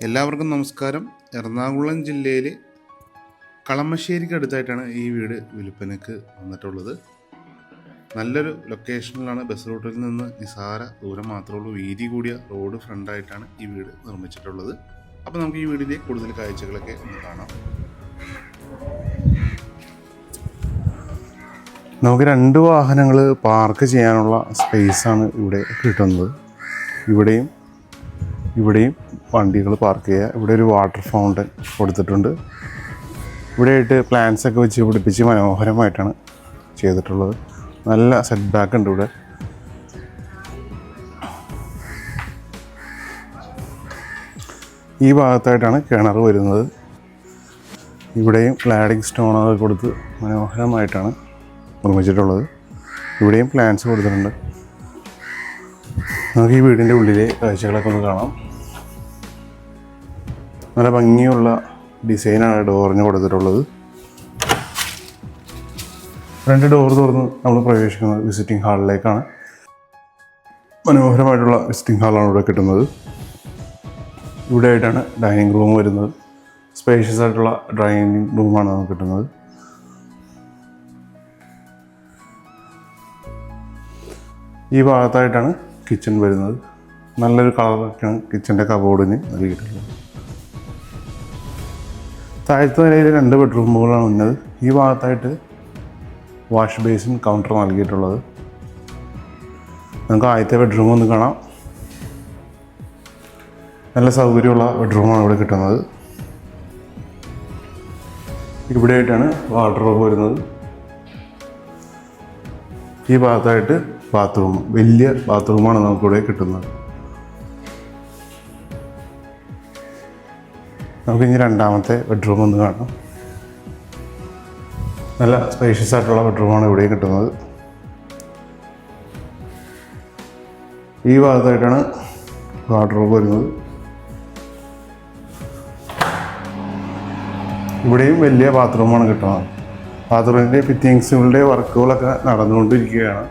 എല്ലാവർക്കും നമസ്കാരം. എറണാകുളം ജില്ലയിൽ കളമശ്ശേരിക്ക് അടുത്തായിട്ടാണ് ഈ വീട് വിൽപ്പനയ്ക്ക് വന്നിട്ടുള്ളത്. നല്ലൊരു ലൊക്കേഷനിലാണ്. ബസ് റൂട്ടിൽ നിന്ന് നിസാര ദൂരം മാത്രമേ ഉള്ളൂ. വീതി കൂടിയ റോഡ് ഫ്രണ്ടായിട്ടാണ് ഈ വീട് നിർമ്മിച്ചിട്ടുള്ളത്. അപ്പോൾ നമുക്ക് ഈ വീടിൻ്റെ കൂടുതൽ കാഴ്ചകളൊക്കെ ഒന്ന് കാണാം. നമുക്ക് 2 വാഹനങ്ങൾ പാർക്ക് ചെയ്യാനുള്ള സ്പേസാണ് ഇവിടെ കിട്ടുന്നത്. ഇവിടെയും വണ്ടികൾ പാർക്ക് ചെയ്യുക. ഇവിടെ ഒരു വാട്ടർ ഫൗണ്ടൻ കൊടുത്തിട്ടുണ്ട്. ഇവിടെയായിട്ട് പ്ലാന്റ്സൊക്കെ വെച്ച് പിടിപ്പിച്ച് മനോഹരമായിട്ടാണ് ചെയ്തിട്ടുള്ളത്. നല്ല സെറ്റ് ബാക്ക് ഉണ്ട് ഇവിടെ. ഈ ഭാഗത്തായിട്ടാണ് കിണർ വരുന്നത്. ഇവിടെയും ലാഡിങ് സ്റ്റോണൊക്കെ കൊടുത്ത് മനോഹരമായിട്ടാണ് നിർമ്മിച്ചിട്ടുള്ളത്. ഇവിടെയും പ്ലാന്റ്സ് കൊടുത്തിട്ടുണ്ട്. നമുക്ക് ഈ വീടിൻ്റെ ഉള്ളിലെ കാഴ്ചകളൊക്കെ ഒന്ന് കാണാം. നല്ല ഭംഗിയുള്ള ഡിസൈനാണ് ഡോറിന് കൊടുത്തിട്ടുള്ളത്. 2 ഡോർ തുറന്ന് നമ്മൾ പ്രവേശിക്കുന്നത് വിസിറ്റിംഗ് ഹാളിലേക്കാണ്. മനോഹരമായിട്ടുള്ള വിസിറ്റിംഗ് ഹാളാണ് ഇവിടെ കിട്ടുന്നത്. ഇവിടെ ആയിട്ടാണ് ഡൈനിങ് റൂം വരുന്നത്. സ്പേഷ്യസ് ആയിട്ടുള്ള ഡൈനിങ് റൂമാണ് നമുക്ക് കിട്ടുന്നത്. ഈ ഭാഗത്തായിട്ടാണ് കിച്ചൺ വരുന്നത്. നല്ലൊരു കളറൊക്കെയാണ് കിച്ചൻ്റെ കബോർഡിന് നൽകിയിട്ടുള്ളത്. താഴത്തെ നിലയിൽ 2 ബെഡ്റൂമുകളാണ് ഉള്ളത്. ഈ ഭാഗത്തായിട്ട് വാഷ് ബേസിൻ കൗണ്ടർ നൽകിയിട്ടുള്ളത്. നമുക്ക് ആദ്യത്തെ ബെഡ്റൂം ഒന്ന് കാണാം. നല്ല സൗകര്യമുള്ള ബെഡ്റൂമാണ് ഇവിടെ കിട്ടുന്നത്. ഇവിടെയായിട്ടാണ് വാർഡ്രോബ് വരുന്നത്. ഈ ഭാഗത്തായിട്ട് ബാത്റൂം, വലിയ ബാത്റൂമാണ് നമുക്കിവിടെ കിട്ടുന്നത്. നമുക്കിനി 2ാമത്തെ ബെഡ്റൂം ഒന്ന് കാണാം. നല്ല സ്പേഷ്യസ് ആയിട്ടുള്ള ബെഡ്റൂമാണ് ഇവിടെ കിട്ടുന്നത്. ഈ ഭാഗത്തായിട്ടാണ് വാർഡ്രോബ് വരുന്നത്. ഇവിടെയും വലിയ ബാത്റൂമാണ് കിട്ടുന്നത്. ബാത്റൂമിൻ്റെ ഫിറ്റിങ്സുകളുടെ വർക്കുകളൊക്കെ നടന്നുകൊണ്ടിരിക്കുകയാണ്.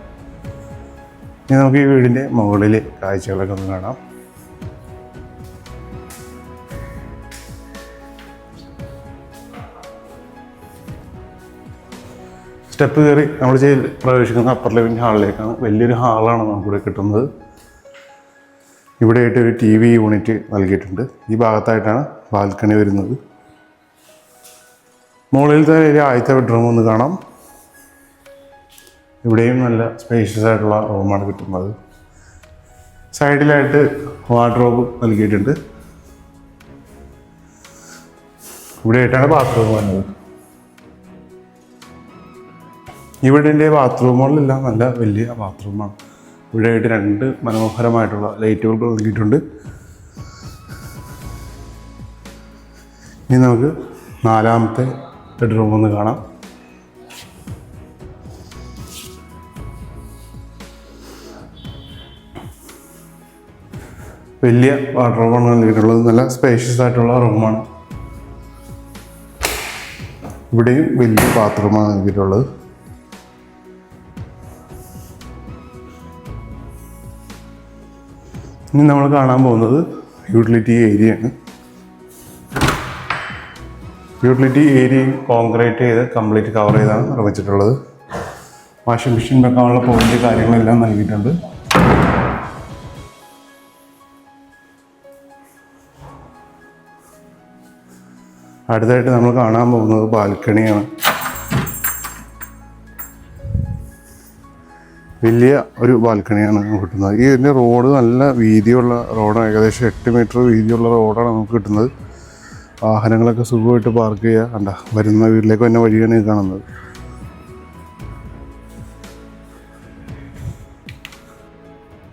ഇനി നമുക്ക് ഈ വീടിൻ്റെ മുകളിലെ കാഴ്ചകളൊക്കെ ഒന്ന് കാണാം. സ്റ്റെപ്പ് കയറി നമ്മൾ പ്രവേശിക്കുന്ന അപ്പർ ലിവിംഗ് ഹാളിലേക്കാണ്. വലിയൊരു ഹാളാണ് നമുക്കിവിടെ കിട്ടുന്നത്. ഇവിടെയായിട്ട് ഒരു TV യൂണിറ്റ് നൽകിയിട്ടുണ്ട്. ഈ ഭാഗത്തായിട്ടാണ് ബാൽക്കണി വരുന്നത്. മുകളിലത്തെ ആദ്യത്തെ ബെഡ്റൂം ഒന്ന് കാണാം. ഇവിടെയും നല്ല സ്പേഷ്യസ് ആയിട്ടുള്ള റൂമാണ് കിട്ടുന്നത്. സൈഡിലായിട്ട് വാർഡ്രോബ് നൽകിയിട്ടുണ്ട്. ഇവിടെയായിട്ടാണ് ബാത്റൂം വന്നത്. ഇവിടെ ബാത്റൂമുകളിലെല്ലാം നല്ല വലിയ ബാത്റൂമാണ്. ഇവിടെയായിട്ട് 2 മനോഹരമായിട്ടുള്ള ലൈറ്റുകൾ നൽകിയിട്ടുണ്ട്. ഇനി നമുക്ക് 4ാമത്തെ ബെഡ്റൂം ഒന്ന് കാണാം. വലിയ വാർഡ്രോബാണ് നൽകിയിട്ടുള്ളത്. നല്ല സ്പേഷ്യസ് ആയിട്ടുള്ള റൂമാണ്. ഇവിടെയും വലിയ ബാത്റൂമാണ് നൽകിയിട്ടുള്ളത്. ഇനി നമ്മൾ കാണാൻ പോകുന്നത് യൂട്ടിലിറ്റി ഏരിയയാണ്. യൂട്ടിലിറ്റി ഏരിയയും കോൺക്രീറ്റ് ചെയ്ത് കംപ്ലീറ്റ് കവർ ചെയ്താണ് നിർമ്മിച്ചിട്ടുള്ളത്. വാഷിംഗ് മെഷീൻ വെക്കാനുള്ള പോയിന്റ് കാര്യങ്ങളെല്ലാം നൽകിയിട്ടുണ്ട്. അടുത്തായിട്ട് നമ്മൾ കാണാൻ പോകുന്നത് ബാൽക്കണിയാണ്. വലിയ ഒരു ബാൽക്കണിയാണ് നമുക്ക് കിട്ടുന്നത്. ഇതിൻ്റെ റോഡ് നല്ല വീതിയുള്ള റോഡാണ്. ഏകദേശം 8 മീറ്റർ വീതിയുള്ള റോഡാണ് നമുക്ക് കിട്ടുന്നത്. വാഹനങ്ങളൊക്കെ സുഖമായിട്ട് പാർക്ക് ചെയ്യുക. കണ്ട വരുന്ന വീട്ടിലേക്ക് തന്നെ വഴിയാണ് ഇത് കാണുന്നത്.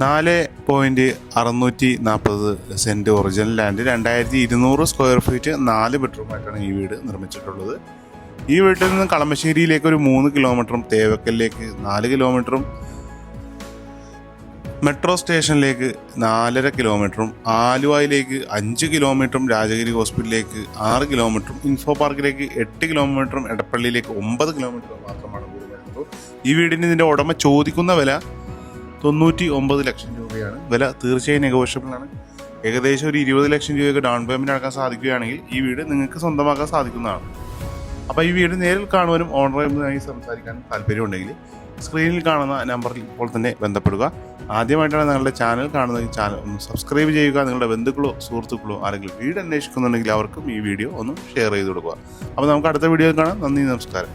$4.640 ഒറിജിനൽ ലാൻഡ്, 2200 സ്ക്വയർ ഫീറ്റ്, 4 ബെഡ്റൂമായിട്ടാണ് ഈ വീട് നിർമ്മിച്ചിട്ടുള്ളത്. ഈ വീട്ടിൽ നിന്ന് കളമശ്ശേരിയിലേക്ക് ഒരു 3 കിലോമീറ്ററും തേവക്കലിലേക്ക് 4 കിലോമീറ്ററും മെട്രോ സ്റ്റേഷനിലേക്ക് 4.5 കിലോമീറ്ററും ആലുവയിലേക്ക് 5 കിലോമീറ്ററും രാജഗിരി ഹോസ്പിറ്റലിലേക്ക് 6 കിലോമീറ്ററും ഇൻഫോ പാർക്കിലേക്ക് 8 കിലോമീറ്ററും എടപ്പള്ളിയിലേക്ക് 9 കിലോമീറ്റർ മാത്രമാണ് വീട് വരുന്നത്. ഈ വീടിന് ഇതിൻ്റെ ഉടമ ചോദിക്കുന്ന വില 99 ലക്ഷം രൂപയാണ്. വില തീർച്ചയായും നെഗോഷ്യബിൾ ആണ്. ഏകദേശം ഒരു 20 ലക്ഷം രൂപയൊക്കെ ഡൗൺ പേയ്മെൻറ്റ് അടക്കാൻ സാധിക്കുകയാണെങ്കിൽ ഈ വീട് നിങ്ങൾക്ക് സ്വന്തമാക്കാൻ സാധിക്കുന്നതാണ്. അപ്പോൾ ഈ വീട് നേരിൽ കാണുവാനും ഓണറുമായി സംസാരിക്കാനും താല്പര്യമുണ്ടെങ്കിൽ സ്ക്രീനിൽ കാണുന്ന നമ്പറിൽ ഇപ്പോൾ തന്നെ ബന്ധപ്പെടുക. ആദ്യമായിട്ടാണ് നിങ്ങളുടെ ചാനൽ കാണുന്നത്, ചാനൽ ഒന്ന് സബ്സ്ക്രൈബ് ചെയ്യുക. നിങ്ങളുടെ ബന്ധുക്കളോ സുഹൃത്തുക്കളോ ആരെങ്കിലും വീട് അന്വേഷിക്കുന്നുണ്ടെങ്കിൽ അവർക്കും ഈ വീഡിയോ ഒന്ന് ഷെയർ ചെയ്ത് കൊടുക്കുക. അപ്പോൾ നമുക്ക് അടുത്ത വീഡിയോയിൽ കാണാം. നന്ദി, നമസ്കാരം.